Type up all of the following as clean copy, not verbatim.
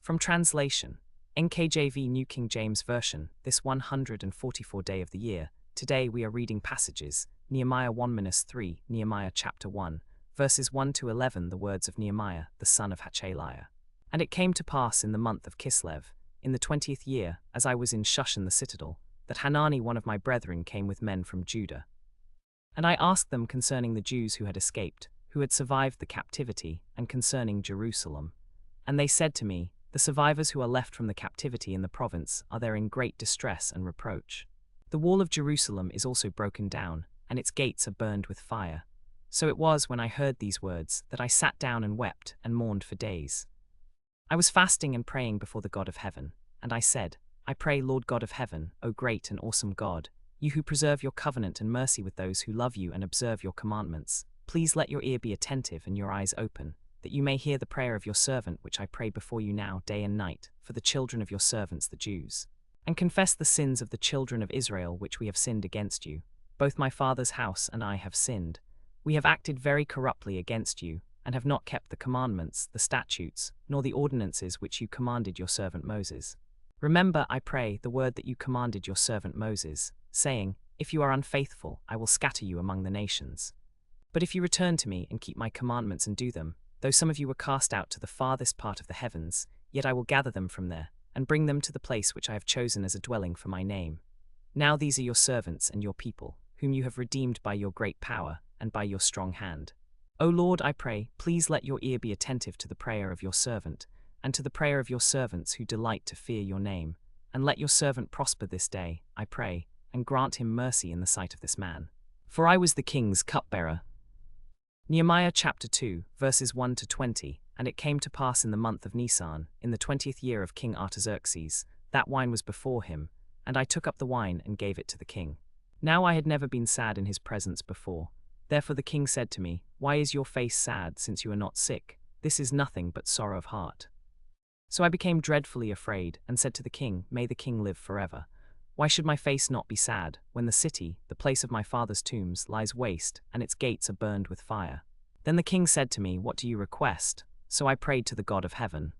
From translation, NKJV New King James Version, this 144th day of the year, today we are reading passages, Nehemiah 1-3, Nehemiah chapter 1, verses 1 to 11, the words of Nehemiah, the son of Hachaliah. And it came to pass in the month of Kislev, in the 20th year, as I was in Shushan the citadel, that Hanani one of my brethren came with men from Judah. And I asked them concerning the Jews who had escaped, who had survived the captivity, and concerning Jerusalem. And they said to me, the survivors who are left from the captivity in the province are there in great distress and reproach. The wall of Jerusalem is also broken down, and its gates are burned with fire. So it was when I heard these words that I sat down and wept and mourned for days. I was fasting and praying before the God of heaven, and I said, I pray, Lord God of heaven, O great and awesome God, you who preserve your covenant and mercy with those who love you and observe your commandments, please let your ear be attentive and your eyes open, that you may hear the prayer of your servant which I pray before you now day and night, for the children of your servants the Jews. And confess the sins of the children of Israel which we have sinned against you. Both my father's house and I have sinned. We have acted very corruptly against you, and have not kept the commandments, the statutes, nor the ordinances which you commanded your servant Moses. Remember, I pray, the word that you commanded your servant Moses, saying, if you are unfaithful, I will scatter you among the nations. But if you return to me and keep my commandments and do them, though some of you were cast out to the farthest part of the heavens, yet I will gather them from there, and bring them to the place which I have chosen as a dwelling for my name. Now these are your servants and your people, whom you have redeemed by your great power, and by your strong hand. O Lord, I pray, please let your ear be attentive to the prayer of your servant, and to the prayer of your servants who delight to fear your name, and let your servant prosper this day, I pray, and grant him mercy in the sight of this man. For I was the king's cupbearer. Nehemiah chapter 2, verses 1-20, And it came to pass in the month of Nisan, in the 20th year of King Artaxerxes, that wine was before him, and I took up the wine and gave it to the king. Now I had never been sad in his presence before. Therefore the king said to me, Why is your face sad, since you are not sick? This is nothing but sorrow of heart. So I became dreadfully afraid, and said to the king, May the king live forever. Why should my face not be sad, when the city, the place of my father's tombs, lies waste, and its gates are burned with fire? Then the king said to me, What do you request? So I prayed to the God of heaven.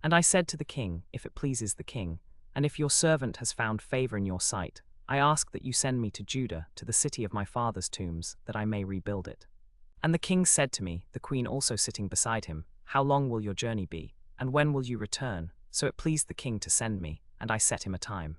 And I said to the king, If it pleases the king, and if your servant has found favor in your sight, I ask that you send me to Judah, to the city of my father's tombs, that I may rebuild it. And the king said to me, the queen also sitting beside him, How long will your journey be, and when will you return? So it pleased the king to send me, and I set him a time.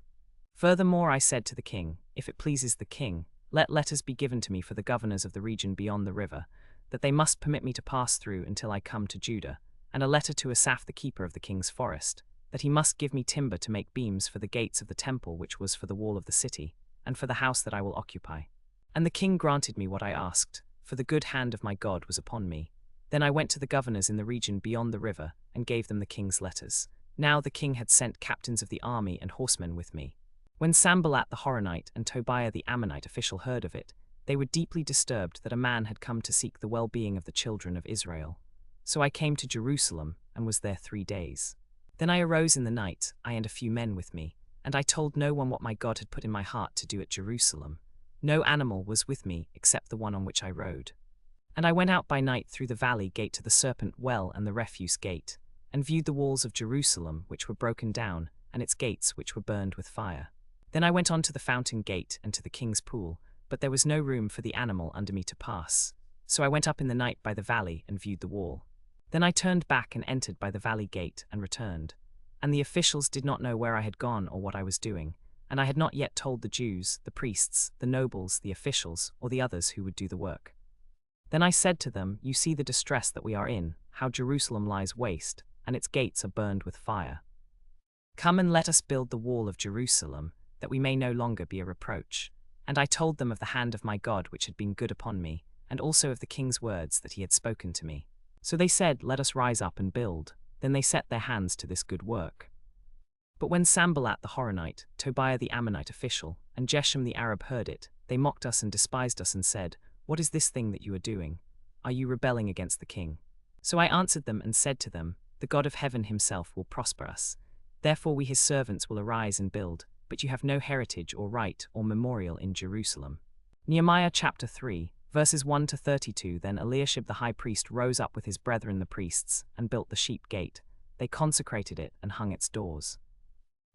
Furthermore I said to the king, If it pleases the king, let letters be given to me for the governors of the region beyond the river, that they must permit me to pass through until I come to Judah, and a letter to Asaph the keeper of the king's forest, that he must give me timber to make beams for the gates of the temple which was for the wall of the city, and for the house that I will occupy. And the king granted me what I asked, for the good hand of my God was upon me. Then I went to the governors in the region beyond the river, and gave them the king's letters. Now the king had sent captains of the army and horsemen with me. When Sanballat the Horonite and Tobiah the Ammonite official heard of it, they were deeply disturbed that a man had come to seek the well-being of the children of Israel. So I came to Jerusalem, and was there 3 days. Then I arose in the night, I and a few men with me, and I told no one what my God had put in my heart to do at Jerusalem. No animal was with me except the one on which I rode. And I went out by night through the valley gate to the Serpent Well and the Refuse Gate, and viewed the walls of Jerusalem which were broken down, and its gates which were burned with fire. Then I went on to the fountain gate and to the king's pool, but there was no room for the animal under me to pass. So I went up in the night by the valley and viewed the wall. Then I turned back and entered by the valley gate and returned. And the officials did not know where I had gone or what I was doing, and I had not yet told the Jews, the priests, the nobles, the officials, or the others who would do the work. Then I said to them, You see the distress that we are in, how Jerusalem lies waste, and its gates are burned with fire. Come and let us build the wall of Jerusalem, that we may no longer be a reproach. And I told them of the hand of my God which had been good upon me, and also of the king's words that he had spoken to me. So they said, Let us rise up and build. Then they set their hands to this good work. But when Sanballat the Horonite, Tobiah the Ammonite official, and Geshem the Arab heard it, they mocked us and despised us and said, What is this thing that you are doing? Are you rebelling against the king? So I answered them and said to them, The God of heaven himself will prosper us. Therefore we his servants will arise and build, but you have no heritage or right or memorial in Jerusalem. Nehemiah chapter 3, verses 1-32. Then Eliashib the high priest rose up with his brethren the priests, and built the sheep gate. they consecrated it and hung its doors.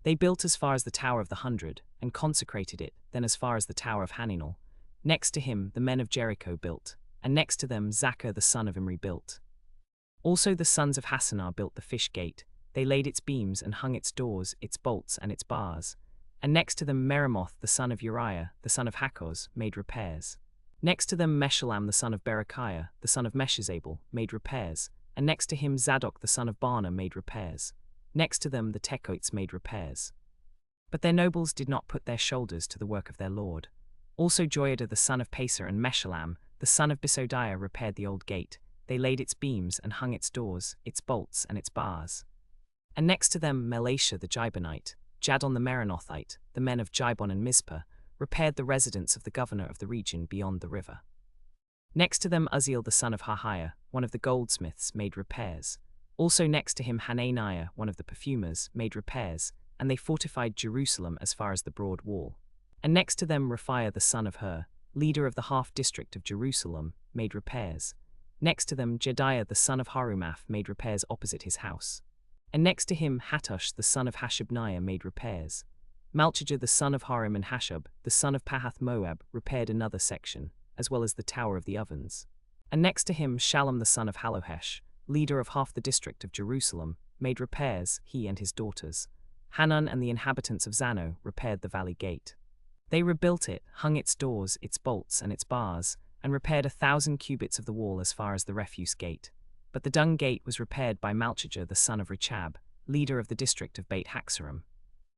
They built as far as the Tower of the 100, and consecrated it, then as far as the Tower of Hananel. Next to him the men of Jericho built, and next to them Zaccur the son of Imri built. Also the sons of Hassenaah built the fish gate, they laid its beams and hung its doors, its bolts and its bars. And next to them Meremoth the son of Uriah, the son of Hakkoz, made repairs. Next to them Meshullam the son of Berechiah, the son of Meshezabel, made repairs, and next to him Zadok the son of Baana made repairs. Next to them the Tekoites made repairs. But their nobles did not put their shoulders to the work of their lord. Also Joiada the son of Paser and Meshullam, the son of Besodiah repaired the old gate, they laid its beams and hung its doors, its bolts and its bars. And next to them Melashah the Gibonite, Jadon the Meronothite, the men of Gibon and Mizpah, repaired the residence of the governor of the region beyond the river. Next to them Uzziel the son of Harhaiah, one of the goldsmiths, made repairs. Also next to him Hananiah, one of the perfumers, made repairs, and they fortified Jerusalem as far as the broad wall. And next to them Raphiah the son of Hur, leader of the half-district of Jerusalem, made repairs. Next to them Jediah the son of Harumaph made repairs opposite his house. And next to him Hattush the son of Hashabniah made repairs. Malchijah the son of Harim and Hashub, the son of Pahath Moab, repaired another section, as well as the Tower of the Ovens. And next to him Shallum the son of Hallohesh, leader of half the district of Jerusalem, made repairs, he and his daughters. Hanun and the inhabitants of Zanoh repaired the valley gate. They rebuilt it, hung its doors, its bolts and its bars, and repaired 1,000 cubits of the wall as far as the refuse gate. But the dung gate was repaired by Malchijah the son of Rechab, leader of the district of Beit Haxarim.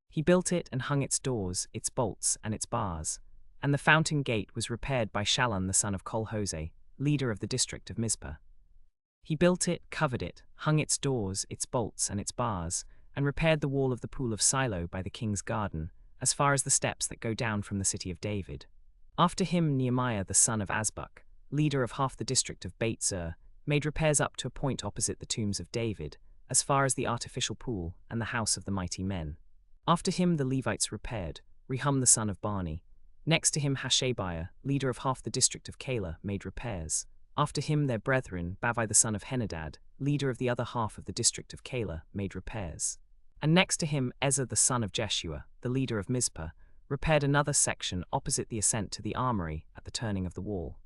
He built it and hung its doors, its bolts and its bars. And the fountain gate was repaired by Shallun the son of Kolhose, leader of the district of Mizpah. He built it, covered it, hung its doors, its bolts and its bars, and repaired the wall of the pool of Silo by the king's garden, as far as the steps that go down from the city of David. After him Nehemiah the son of Azbuk, leader of half the district of Beit Zur, made repairs up to a point opposite the tombs of David, as far as the artificial pool and the house of the mighty men. After him the Levites repaired, Rehum the son of Bani. Next to him Hashabiah, leader of half the district of Keilah, made repairs. After him their brethren, Bavai the son of Henadad, leader of the other half of the district of Keilah, made repairs. And next to him Ezer the son of Jeshua, the leader of Mizpah, repaired another section opposite the ascent to the armory at the turning of the wall.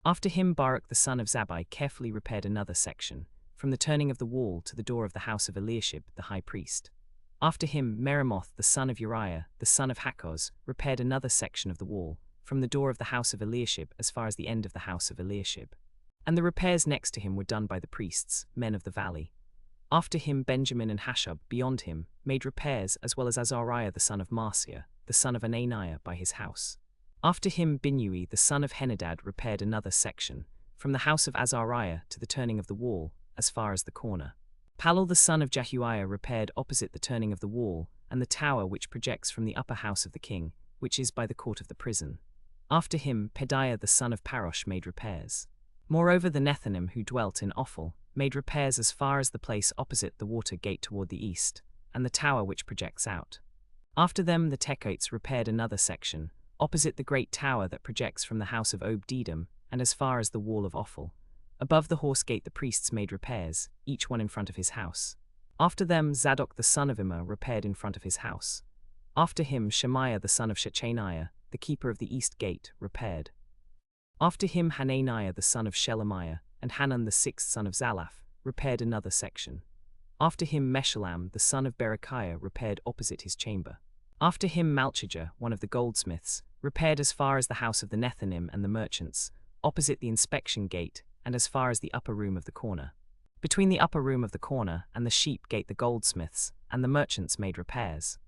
After him Baruch the son of Zabbai carefully repaired another section, from the turning of the wall to the door of the house of Eliashib the high priest. After him Meremoth the son of Uriah, the son of Hakkoz, repaired another section of the wall, from the door of the house of Eliashib as far as the end of the house of Eliashib. And the repairs next to him were done by the priests, men of the valley. After him Benjamin and Hashub, beyond him, made repairs, as well as Azariah the son of Marciah, the son of Ananiah, by his house. After him Binnui the son of Henadad repaired another section, from the house of Azariah to the turning of the wall, as far as the corner. Palal the son of Jehuiah repaired opposite the turning of the wall, and the tower which projects from the upper house of the king, which is by the court of the prison. After him Pedaiah the son of Parosh made repairs. Moreover the Nethinim who dwelt in Ophel made repairs as far as the place opposite the water gate toward the east, and the tower which projects out. After them the Tekoites repaired another section, opposite the great tower that projects from the house of Obed-Edom, and as far as the wall of Ophel. Above the horse gate the priests made repairs, each one in front of his house. After them Zadok the son of Immer repaired in front of his house. After him Shemaiah the son of Shechaniah, the keeper of the east gate, repaired. After him Hananiah the son of Shelemiah, and Hanan the sixth son of Zalaph, repaired another section. After him Meshullam the son of Berechiah repaired opposite his chamber. After him Malchijah, one of the goldsmiths, repaired as far as the house of the Nethinim and the merchants, opposite the inspection gate, and as far as the upper room of the corner. Between the upper room of the corner and the sheep gate the goldsmiths and the merchants made repairs.